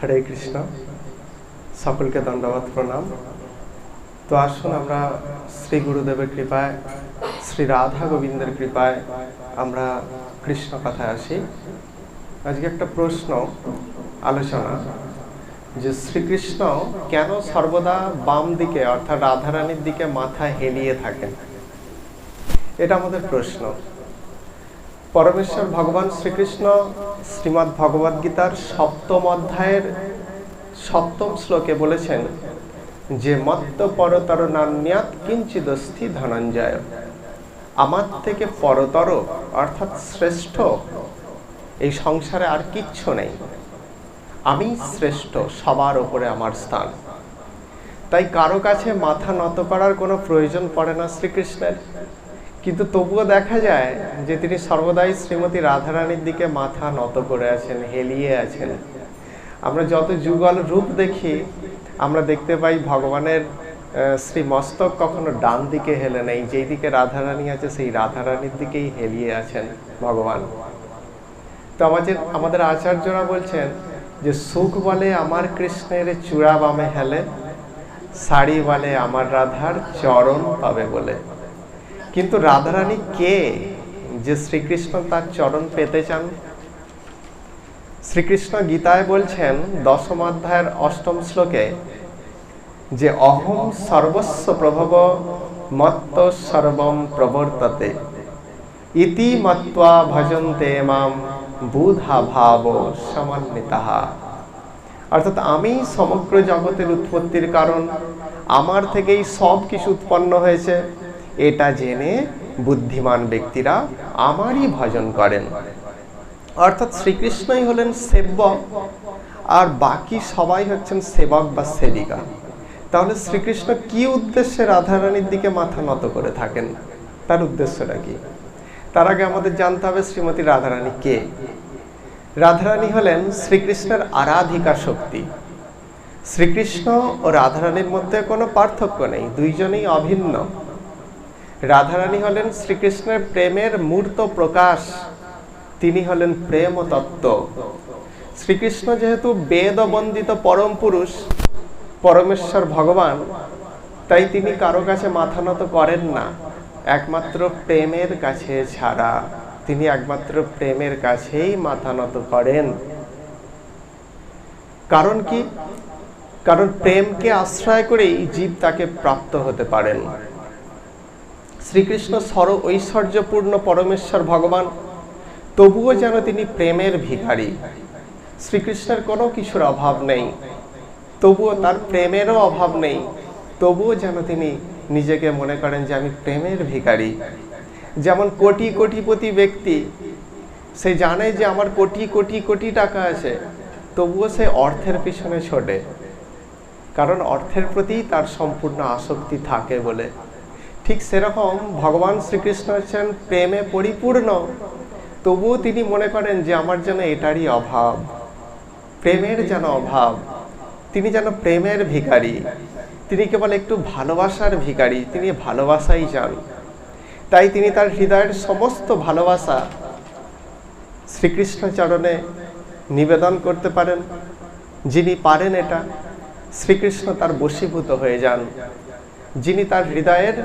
হরে কৃষ্ণ, সকলকে দণ্ডবত প্রণাম। তো আসুন আমরা শ্রী গুরুদেবের কৃপায়, শ্রী রাধা গোবিন্দের কৃপায় আমরা কৃষ্ণ কথায় আসি। আজকে একটা প্রশ্ন আলোচনা, যে শ্রীকৃষ্ণ কেন সর্বদা বাম দিকে অর্থাৎ রাধারানীর দিকে মাথা হেলিয়ে থাকেন, এটা আমাদের প্রশ্ন। পরমেশ্বর ভগবান শ্রীকৃষ্ণ শ্রীমদ্ ভগবদ গীতার ৭ম অধ্যায়ের ৭ম শ্লোকে বলেছেন যে মত্ত পরতর নান্যাৎ কিঞ্চিদস্তি ধনঞ্জয়, আমার থেকে পরতর অর্থাৎ শ্রেষ্ঠ এই সংসারে আর কিচ্ছু নেই, আমি শ্রেষ্ঠ, সবার উপরে আমার স্থান। তাই কারো কাছে মাথা নত করার কোনো প্রয়োজন পড়ে না শ্রীকৃষ্ণের। কিন্তু তবুও দেখা যায় যে তিনি সর্বদাই শ্রীমতী রাধারানীর দিকে মাথা নত করে আছেন, হেলিয়ে আছেন। আমরা যত যুগল রূপ দেখি আমরা দেখতে পাই ভগবানের শ্রীমস্তক কখনো ডান দিকে হেলে নেই, যেই দিকে রাধারানী আছে সেই রাধারানীর দিকেই হেলিয়ে আছেন ভগবান। তো আমাদের আচার্যরা বলছেন যে সুখ বলে আমার কৃষ্ণের চূড়া বামে হেলে, শাড়ি বলে আমার রাধার চরণ পাবে বলে। কিন্তু রাধারানী কে যে শ্রীকৃষ্ণ তার চরণ পেতে চান? শ্রীকৃষ্ণ গীতায় বলছেন ১০ম অধ্যায়ের ৮ম শ্লোকে যে অহং সর্বস্ব প্রভব মত্ত সর্বম প্রবর্ততে ইতি মত্বা ভজন্তে মাম বুধা ভাব সমন্বিতাঃ। অর্থাৎ আমি সমগ্র জগতের উৎপত্তির কারণ, আমার থেকেই সব কিছু উৎপন্ন হয়েছে, এটা জেনে বুদ্ধিমান ব্যক্তিরা আমারই ভজন করেন। অর্থাৎ শ্রীকৃষ্ণই হলেন সেবক আর বাকি সবাই হচ্ছেন সেবক বা সেবিকা। তাহলে শ্রীকৃষ্ণ কি উদ্দেশ্যে রাধারানীর দিকে মাথা নত করে থাকেন? তার উদ্দেশ্যটা কি? তার আগে আমাদের জানতে হবে শ্রীমতী রাধারানী কে। রাধারানী হলেন শ্রীকৃষ্ণের আরাধিকা শক্তি। শ্রীকৃষ্ণ ও রাধারানীর মধ্যে কোনো পার্থক্য নেই, দুইজনেই অভিন্ন। রাধারানী হলেন শ্রীকৃষ্ণের প্রেমের মূর্ত প্রকাশ, তিনি হলেন প্রেম তত্ত্ব। শ্রীকৃষ্ণ যেহেতু বেদ বন্দিত পরম পুরুষ, পরমেশ্বর ভগবান, তাই তিনি কারো কাছে মাথা নত করেন না, একমাত্র প্রেমের কাছে ছাড়া। তিনি একমাত্র প্রেমের কাছেই মাথা নত করেন। কারণ কি? কারণ প্রেমকে আশ্রয় করেই জীব তাকে প্রাপ্ত হতে পারেন। শ্রীকৃষ্ণ সর্ব ঐশ্বর্যপূর্ণ পরমেশ্বর ভগবান, তবুও যেন তিনি প্রেমের ভিখারি। শ্রীকৃষ্ণের কোনো কিছুর অভাব নেই, তবুও তার প্রেমেরও অভাব নেই, তবুও যেন তিনি নিজেকে মনে করেন যে আমি প্রেমের ভিখারি। যেমন কোটি কোটিপতি ব্যক্তি, সে জানে যে আমার কোটি কোটি কোটি টাকা আছে, তবুও সে অর্থের পিছনে ছোটে, কারণ অর্থের প্রতি তার সম্পূর্ণ আসক্তি থাকে বলে। ঠিক সেরকম ভগবান শ্রীকৃষ্ণ হচ্ছেন প্রেমে পরিপূর্ণ, তবুও তিনি মনে করেন যে আমার যেন এটারই অভাব, প্রেমের যেন অভাব। তিনি যেন প্রেমের ভিখারি, তিনি কেবল একটু ভালোবাসার ভিখারি, তিনি ভালোবাসাই চান। তাই তিনি তার হৃদয়ের সমস্ত ভালোবাসা শ্রীকৃষ্ণ চরণে নিবেদন করতে পারেন। যিনি পারেন এটা, শ্রীকৃষ্ণ তার বশীভূত হয়ে যান। যিনি তার হৃদয়ের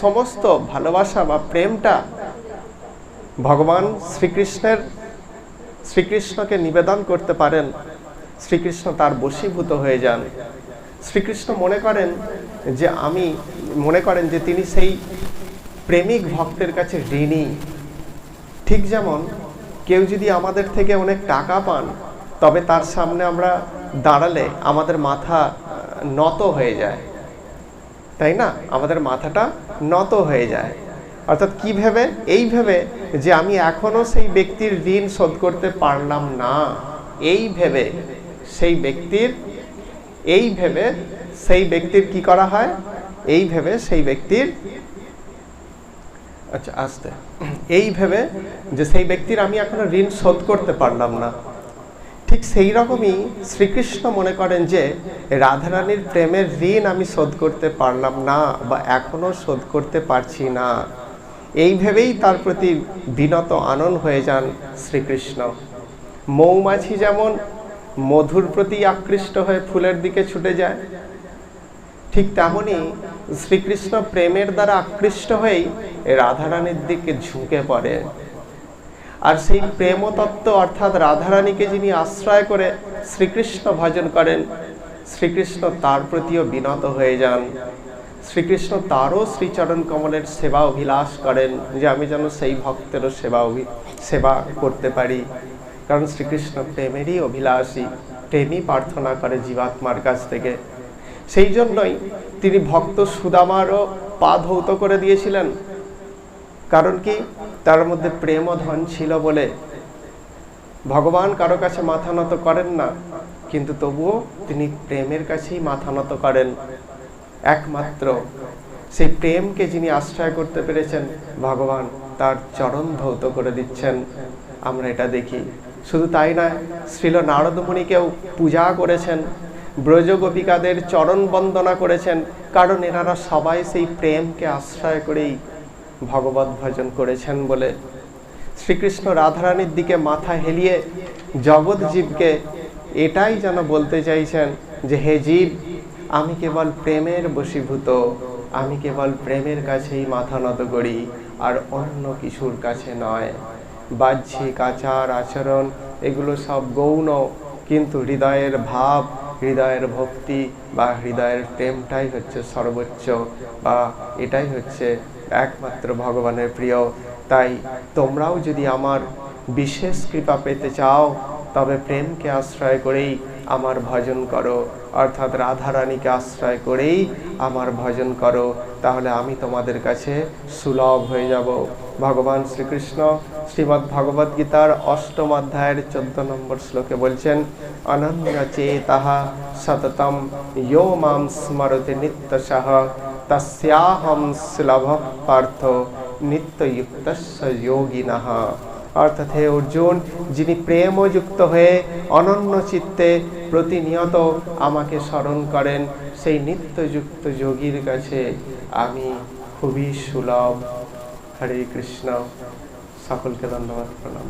সমস্ত ভালোবাসা বা প্রেমটা ভগবান শ্রীকৃষ্ণকে নিবেদন করতে পারেন, শ্রীকৃষ্ণ তার বশীভূত হয়ে যান। শ্রীকৃষ্ণ মনে করেন যে তিনি সেই প্রেমিক ভক্তের কাছে ঋণী। ঠিক যেমন কেউ যদি আমাদের থেকে অনেক টাকা পান, তবে তার সামনে আমরা দাঁড়ালে আমাদের মাথা নত হয়ে যায়, তাই না? আমাদের মাথাটা নত হয়ে যায়। অর্থাৎ কি ভেবে? এই ভেবে যে আমি এখনো সেই ব্যক্তির ঋণ শোধ করতে পারলাম না, এই ভেবে সেই ব্যক্তির কি করা হয়? এই ভেবে সেই ব্যক্তির যে সেই ব্যক্তির আমি এখনো ঋণ শোধ করতে পারলাম না। ঠিক সেই রকমই শ্রীকৃষ্ণ মনে করেন যে রাধারানীর প্রেমের ঋণ আমি শোধ করতে পারলাম না বা এখনো শোধ করতে পারছি না। এই ভেবেই তার প্রতি বিনত আনন হয়ে যান শ্রীকৃষ্ণ। মৌমাছি যেমন মধুর প্রতি আকৃষ্ট হয়ে ফুলের দিকে ছুটে যায়, ঠিক তেমনি শ্রীকৃষ্ণ প্রেমের দ্বারা আকৃষ্ট হয়েই রাধারানীর দিকে ঝুঁকে পড়ে। আর সেই প্রেমতত্ত্ব অর্থাৎ রাধারানীকে যিনি আশ্রয় করে শ্রীকৃষ্ণ ভজন করেন, শ্রীকৃষ্ণ তার প্রতিও বিনত হয়ে যান। শ্রীকৃষ্ণ তারও শ্রীচরণ কমলের সেবা অভিলাষ করেন যে আমি যেন সেই ভক্তেরও সেবা করতে পারি। কারণ শ্রীকৃষ্ণ প্রেমেরই অভিলাষী, প্রেমই প্রার্থনা করে জীবাত্মার কাছ থেকে। সেই জন্যই তিনি ভক্ত সুদামারও পা ধৌত করে দিয়েছিলেন। কারণ কি? তার মধ্যে প্রেম ধন ছিল বলে। ভগবান কারো কাছে মাথা নত করেন না, কিন্তু তবুও তিনি প্রেমের কাছেই মাথা নত করেন। একমাত্র সেই প্রেমকে যিনি আশ্রয় করতে পেরেছেন, ভগবান তার চরণ ধৌত করে দিচ্ছেন, আমরা এটা দেখি। শুধু তাই নয়, শ্রীল নারদমুনিকেও পূজা করেছেন, ব্রজ গোপিকাদের চরণ বন্দনা করেছেন, কারণ এনারা সবাই সেই প্রেমকে আশ্রয় করেই ভগবত ভজন করেছেন বলে। শ্রীকৃষ্ণ রাধারানীর দিকে মাথা হেলিয়ে জগৎ জীবকে এটাই যেন বলতে চাইছেন যে হে জীব, আমি কেবল প্রেমের বশীভূত, আমি কেবল প্রেমের কাছেই মাথা নত করি, আর অন্য কিছুর কাছে নয়। বাহ্যিক আচার আচরণ এগুলো সব গৌণ, কিন্তু হৃদয়ের ভাব, হৃদয়ের ভক্তি বা হৃদয়ের প্রেমটাই হচ্ছে সর্বোচ্চ, বা এটাই হচ্ছে একমাত্র ভগবানের প্রিয়। তাই তোমরাও যদি আমার বিশেষ কৃপা পেতে চাও, তবে প্রেমকে আশ্রয় করেই আমার ভজন করো, অর্থাৎ রাধারানীকে আশ্রয় করেই আমার ভজন করো, তাহলে আমি তোমাদের কাছে সুলভ হয়ে যাব। ভগবান শ্রীকৃষ্ণ শ্রীমদ্ ভগবদ গীতার ৮ম অধ্যায়ের 14 নম্বর শ্লোকে বলছেন, অনন্য চেতাহা সততম ইয়ো মাম স্মরতে নিত্যশঃ তস্যাহং সুলভঃ পার্থ নিত্যযুক্তস্য যোগিনঃ। অর্থাৎ হে অর্জুন, যিনি প্রেমযুক্ত হয়ে অনন্য চিত্তে প্রতিনিয়ত আমাকে স্মরণ করেন, সেই নিত্যযুক্ত যোগীর কাছে আমি খুবই সুলভ। হরে কৃষ্ণ। সকলকে ধন্যবাদ, প্রণাম।